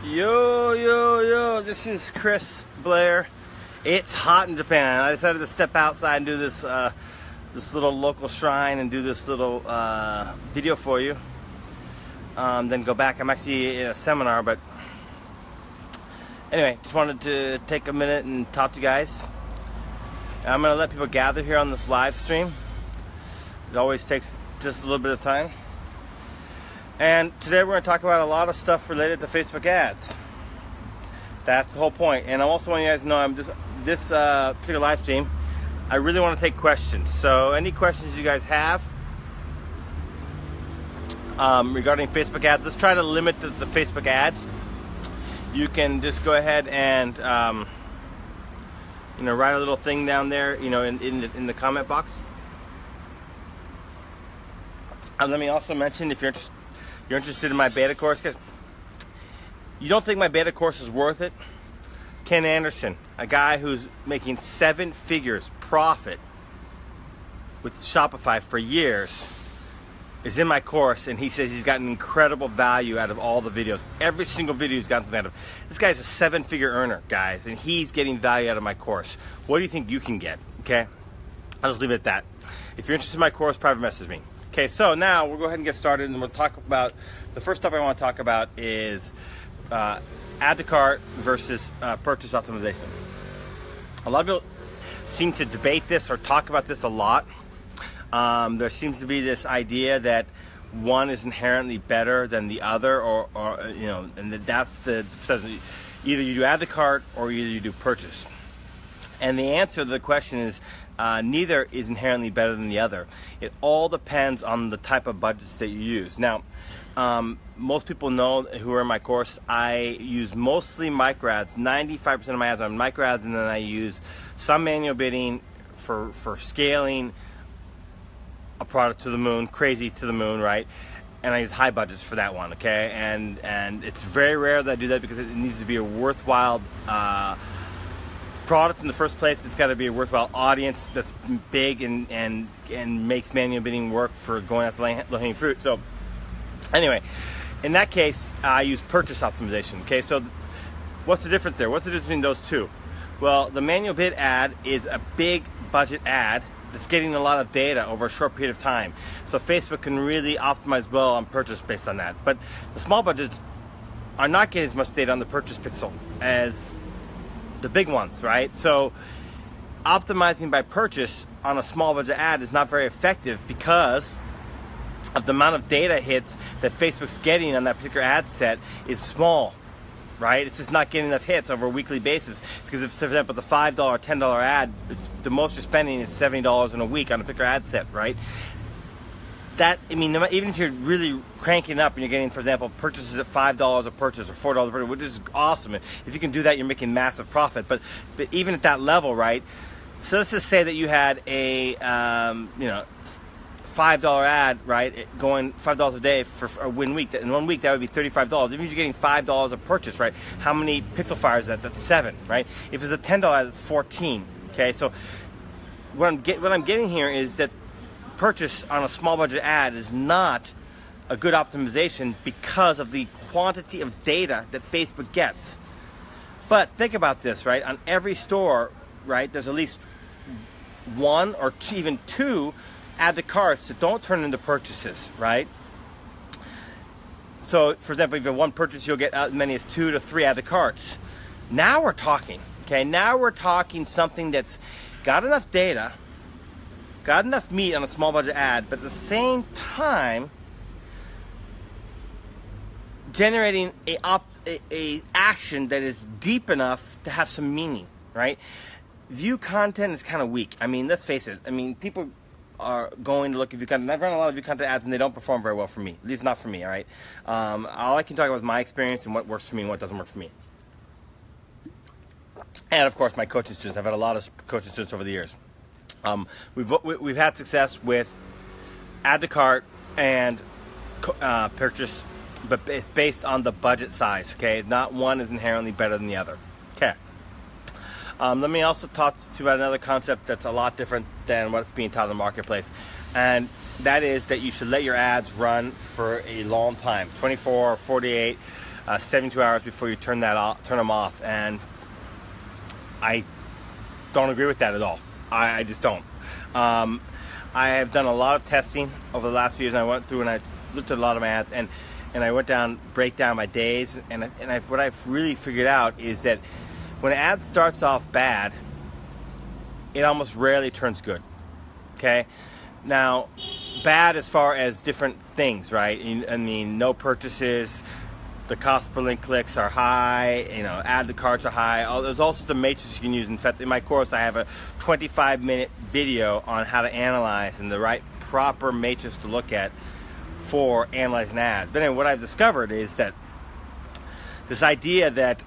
Yo, this is Blair. It's hot in Japan. I decided to step outside and do this this little local shrine and do this little video for you. Then go back. I'm actually in a seminar, but anyway, just wanted to take a minute and talk to you guys. I'm going to let people gather here on this live stream. It always takes just a little bit of time. And today we're going to talk about a lot of stuff related to Facebook ads. That's the whole point. And I also want you guys to know this particular live stream, I really want to take questions. So any questions you guys have regarding Facebook ads, let's try to limit the Facebook ads. You can just go ahead and write a little thing down there, in the comment box. And let me also mention, if you're interested in my beta course, because you don't think my beta course is worth it, Ken Anderson, a guy who's making 7 figures profit with Shopify for years, is in my course, and he says he's gotten incredible value out of all the videos. Every single video he's gotten some out of. This guy's a 7-figure earner, guys, and he's getting value out of my course. What do you think you can get? Okay, I'll just leave it at that. If you're interested in my course, private message me. Okay, so now we'll go ahead and get started, and we'll talk about, the first topic I want to talk about is add to cart versus purchase optimization. A lot of people seem to debate this or talk about this a lot. There seems to be this idea that one is inherently better than the other, and that's either you do add to cart or either you do purchase. And the answer to the question is neither is inherently better than the other. It all depends on the type of budgets that you use. Now, most people know who are in my course, I use mostly micro ads. 95% of my ads are micro ads, and then I use some manual bidding for scaling a product to the moon, crazy to the moon, right? And I use high budgets for that one, okay? And it's very rare that I do that because it needs to be a worthwhile product in the first place. It's got to be a worthwhile audience that's big and makes manual bidding work for going after low-hanging fruit. So anyway, in that case, I use purchase optimization. Okay, so what's the difference there? What's the difference between those two? Well, the manual bid ad is a big budget ad that's getting a lot of data over a short period of time. So Facebook can really optimize well on purchase based on that. But the small budgets are not getting as much data on the purchase pixel as the big ones, right? So optimizing by purchase on a small budget ad is not very effective because of the amount of data hits that Facebook's getting on that particular ad set is small, right? It's just not getting enough hits over a weekly basis because if, for example, the $5, $10 ad, the most you're spending is $70 in a week on a particular ad set, right? That, I mean, even if you're really cranking up and you're getting, for example, purchases at $5 a purchase or $4 a purchase, which is awesome. If you can do that, you're making massive profit. But even at that level, right? So let's just say that you had a $5 ad, right? Going $5 a day for a 1 week. In 1 week, that would be $35. Even if you're getting $5 a purchase, right? How many pixel fires is that? That's 7, right? If it's a $10 ad, it's 14. Okay, so what I'm getting here is that purchase on a small budget ad is not a good optimization because of the quantity of data that Facebook gets. But think about this, right? On every store, right, there's at least 1 or even 2 add to carts that don't turn into purchases, right? So, for example, if you have 1 purchase, you'll get as many as 2 to 3 add to carts. Now we're talking, okay? Now we're talking something that's got enough data, got enough meat on a small budget ad, but at the same time generating a action that is deep enough to have some meaning, right? View content is kind of weak. I mean, let's face it. I mean, people are going to look at view content. I've run a lot of view content ads and they don't perform very well for me. At least not for me, all right? All I can talk about is my experience and what works for me and what doesn't work for me. And of course, my coaching students. I've had a lot of coaching students over the years. We've had success with add to cart and purchase, but it's based on the budget size. Okay, not one is inherently better than the other. Okay. Let me also talk to you about another concept that's a lot different than what's being taught in the marketplace, and that is that you should let your ads run for a long time, 24, 48, 72 hours before you turn them off, and I don't agree with that at all. I just don't. I have done a lot of testing over the last few years, and I went through and I looked at a lot of my ads, and I went down, break down my days, and what I've really figured out is that when an ad starts off bad, it almost rarely turns good. Okay? Now, bad as far as different things, right? I mean, no purchases, the cost per link clicks are high, you know, add to carts are high. There's all sorts of matrices you can use. In fact, in my course, I have a 25-minute video on how to analyze and the right proper matrix to look at for analyzing ads. But anyway, what I've discovered is that this idea that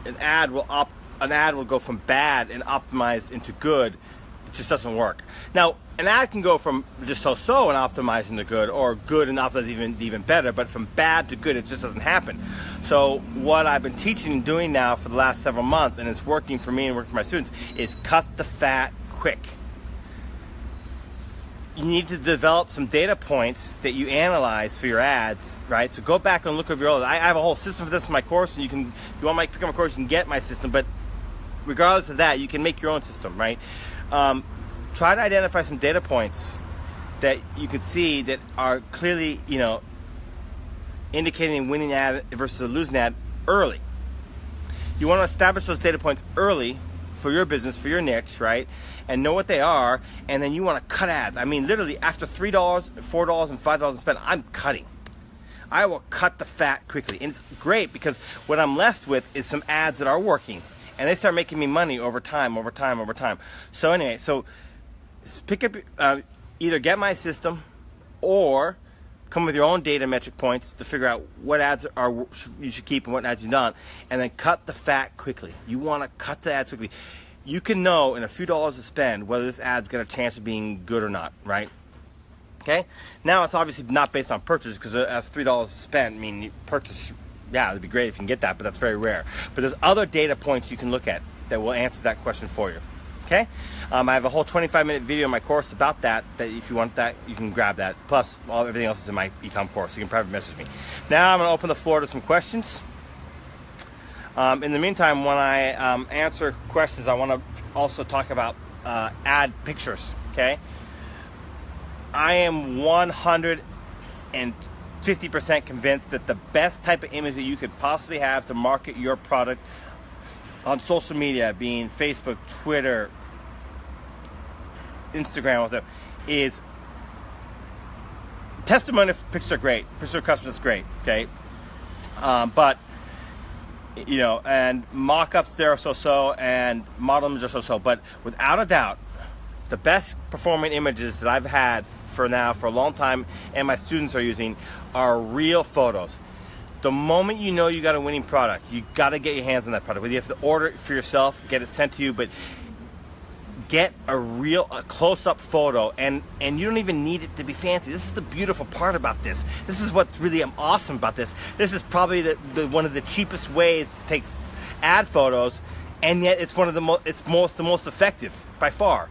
an ad will go from bad and optimize into good, it just doesn't work. Now, an ad can go from just so-so and optimizing to good, or good and optimizing even better, but from bad to good, it just doesn't happen. So what I've been teaching and doing now for the last several months, and it's working for me and working for my students, is cut the fat quick. You need to develop some data points that you analyze for your ads, right? So go back and look at your old. I have a whole system for this in my course, and you want to pick up my course, you can get my system, but regardless of that, you can make your own system, right? Try to identify some data points that you can see that are clearly, you know, indicating a winning ad versus a losing ad early. You want to establish those data points early for your business, for your niche, right? And know what they are, and then you want to cut ads. I mean, literally, after $3, $4, and $5 spent, I'm cutting. I will cut the fat quickly. And it's great because what I'm left with is some ads that are working, and they start making me money over time. So anyway, so pick up, either get my system or come with your own data metric points to figure out what ads you should keep and what ads you don't, and then cut the fat quickly. You want to cut the ads quickly. You can know in a few dollars to spend whether this ad's got a chance of being good or not, right? Okay? Now, it's obviously not based on purchase, because $3 spent, I mean, you purchase, yeah, it'd be great if you can get that, but that's very rare. But there's other data points you can look at that will answer that question for you. Okay? I have a whole 25-minute video in my course about that if you want that, you can grab that. Plus, everything else is in my eCom course. You can private message me. Now I'm going to open the floor to some questions. In the meantime, when I answer questions, I want to also talk about ad pictures, okay? I am 150% convinced that the best type of image that you could possibly have to market your product on social media, being Facebook, Twitter, Instagram, whatever, is testimonial pictures are great. Picture of customers is great, okay? But, you know, and mock-ups there are so-so, and model images are so-so. But without a doubt, the best performing images that I've had for a long time, and my students are using, are real photos. The moment you know you got a winning product, you got to get your hands on that product. Whether you have to order it for yourself, get it sent to you, but get a close-up photo, and you don't even need it to be fancy. This is the beautiful part about this. This is what's really awesome about this. This is probably one of the cheapest ways to take ad photos, and yet it's one of the most effective by far.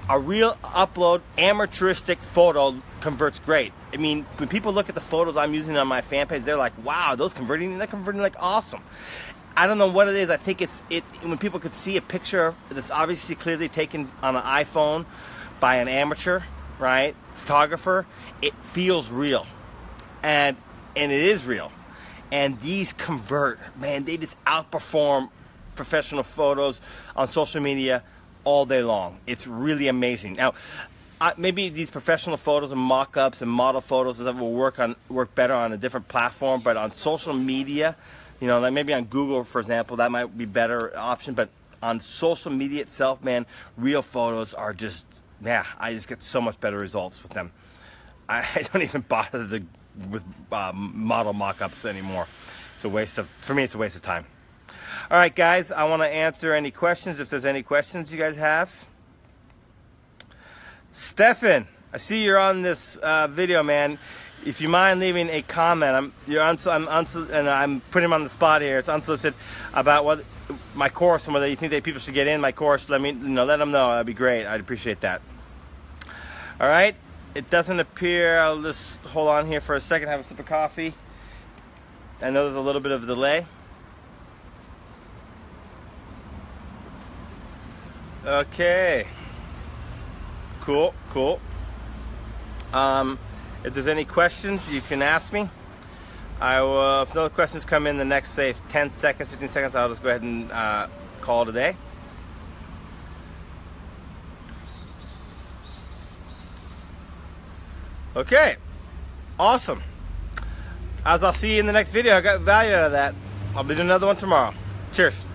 A real upload amateuristic photo converts great. I mean, when people look at the photos I'm using on my fan page, they're like, wow, they're converting like awesome. I don't know what it is. I think it's when people could see a picture that's obviously clearly taken on an iPhone by an amateur, right, photographer, it feels real, and it is real. And these convert, man. They just outperform professional photos on social media all day long. It's really amazing. Now, maybe these professional photos and mock-ups and model photos that will work better on a different platform, but on social media, you know, like maybe on Google, for example, that might be a better option. But on social media itself, man, real photos are just, yeah, I just get so much better results with them. I don't even bother with model mock-ups anymore. For me, it's a waste of time. All right, guys, I want to answer any questions, if there's any questions you guys have. Stefan, I see you're on this video, man. If you mind leaving a comment, I'm putting him on the spot here. It's unsolicited, about what my course and whether you think that people should get in my course. Let them know. That'd be great. I'd appreciate that. All right. It doesn't appear. I'll just hold on here for a second. Have a sip of coffee. I know there's a little bit of a delay. Okay. Cool. If there's any questions, you can ask me. I will, if no questions come in the next, say, 10 seconds, 15 seconds, I'll just go ahead and call it a day. Okay. Awesome. As I'll see you in the next video, I got value out of that. I'll be doing another one tomorrow. Cheers.